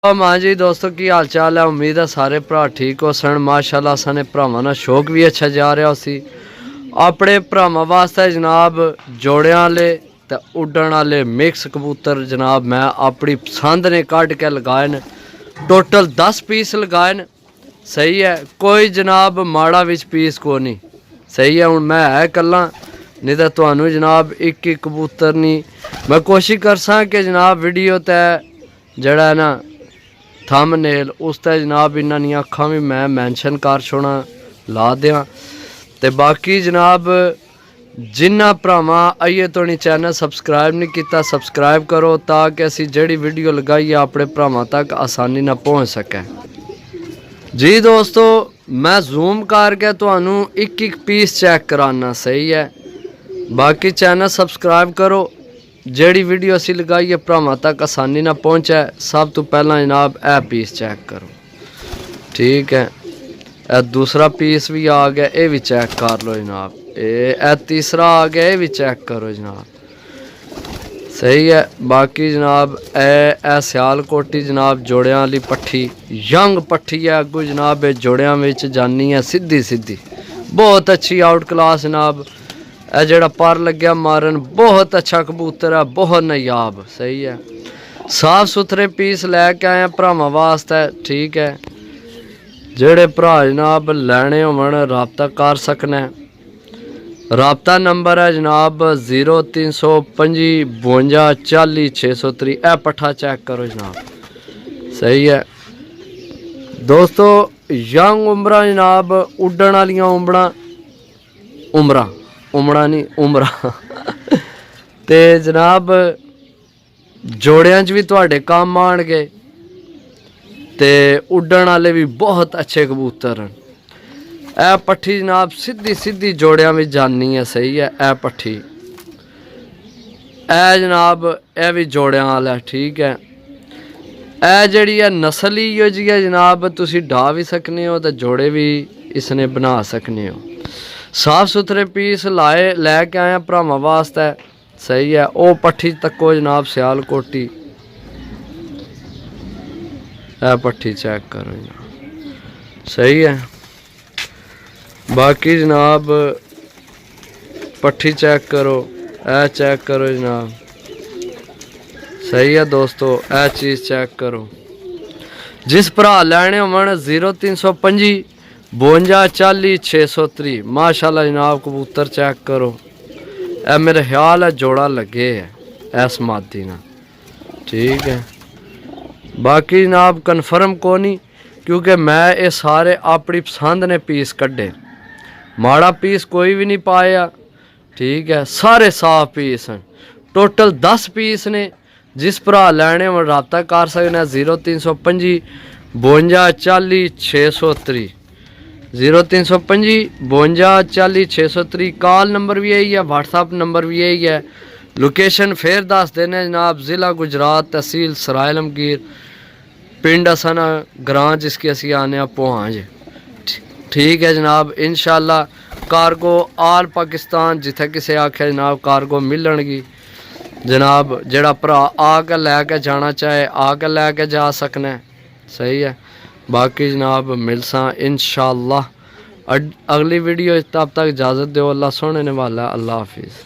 हाँ जी दोस्तों की हाल चाल है। उम्मीद है सारे भरा ठीक हो सन। माशाल्लाह साने भरावां नाल शौक भी अच्छा जा रहा सी। अपने भरावां वास्ते जनाब जोड़ियां वाले ते उड्डण वाले मिक्स कबूतर जनाब मैं अपनी पसंद ने कट के लगाए न। टोटल 10 पीस लगाए न। सही है, कोई जनाब माड़ा विच पीस को नहीं। सही है, हूँ मैं है कला नहीं तो तुहानू जनाब एक कबूतर नहीं। मैं कोशिश करसा कि जनाब वीडियो तय जड़ा ना थंबनेल उस ते जनाब इन्हां दी अखां भी मैं मैंशन कर छोड़ा ला दियां। ते बाकी जनाब जिन्ना भरावां आइए तो चैनल सबसक्राइब नहीं किया सबसक्राइब करो ताकि असी जड़ी वीडियो लगाइए अपने भरावां तक आसानी ना पहुँच सकें। जी दोस्तों मैं जूम करके तुहानू एक पीस चेक कराना। सही है, बाकी चैनल सबसक्राइब करो जेड़ी वीडियो असी लगाई है भरावां तक आसानी ना पहुँचे। सब तो पहला जनाब ए पीस चेक करो। ठीक है, ए दूसरा पीस भी आ गया, ये भी चेक कर लो जनाब। ए तीसरा आ गया, ये भी चेक करो जनाब। सही है, बाकी जनाब ए सियालकोटी जनाब जोड़ियां वाली पट्ठी यंग पट्ठी है। अगू जनाब ये जोड़ियां विच जानी है सीधी सीधी, बहुत अच्छी आउट क्लास जनाब। ए जड़ा पर लग्या मारन बहुत अच्छा कबूतर है, बहुत नायाब। सही है, साफ सुथरे पीस लैके आए भरावां वास्ते। ठीक है, जेड़े भरा जनाब लैने होवन राबता कर सकने। राबता नंबर है जनाब 0325 52 40 603। ए पट्ठा चेक करो जनाब। सही है दोस्तों, यंग उमरा जनाब उड्डण वालियां उमड़ा नहीं उमरा ते जनाब जोड़ियां च भी तुहाडे काम आउणगे ते उड्डण वाले भी बहुत अच्छे कबूतर हैं। ए पट्ठी जनाब सीधी सीधी जोड़ियां में जानी है। सही है, ए पट्ठी ए जनाब ए भी जोड़ियां वाला है। ठीक है, ए जड़ी है नस्ल ही जी है जनाब, तुसी ढा भी सकने हो तो जोड़े भी इसने बना सकने हो। साफ सुथरे पीस लाए लैके आए भरावां वास्ते। सही है, ओ पट्ठी तको जनाब सियालकोटी। ए पट्ठी चेक करो जनाब। सही है, बाकी जनाब पट्ठी चेक करो, ए चेक करो जनाब। सही है दोस्तों, ए चीज़ चेक करो। जिस भरा लैने होवन 0325 52 40 603। माशाल्लाह जनाब कबूतर चेक करो। ए मेरे ख्याल है जोड़ा लगे है इस मादी ना। ठीक है, बाकी जनाब कन्फर्म को नहीं क्योंकि मैं ये सारे अपनी पसंद ने पीस कड्डे, माड़ा पीस कोई भी नहीं पाया। ठीक है, सारे साफ पीस हैं। टोटल 10 पीस ने। जिस भरा लैने में राबता कर सकने 0325 52 40 603। 0325 52 40 603। कॉल नंबर भी यही है, व्हाट्सअप नंबर भी यही है। लोकेशन फिर दस देने जनाब, ज़िला गुजरात, तहसील सराय आलमगीर, पिंड असाना ग्रां जिसकी असी आने पहुँच। ठीक है जनाब, इंशाल्लाह कार्गो आल पाकिस्तान जिथे किसे आखे जनाब कार्गो मिलनगी जनाब। जड़ा भरा आके लैके जाना चाहे आके लैके जा सकना। सही है, बाकी जनाब मिलसा इंशाल्लाह अगली वीडियो। तब तक इजाज़त दो। अल्लाह सोने ने वाला। अल्लाह हाफिज़।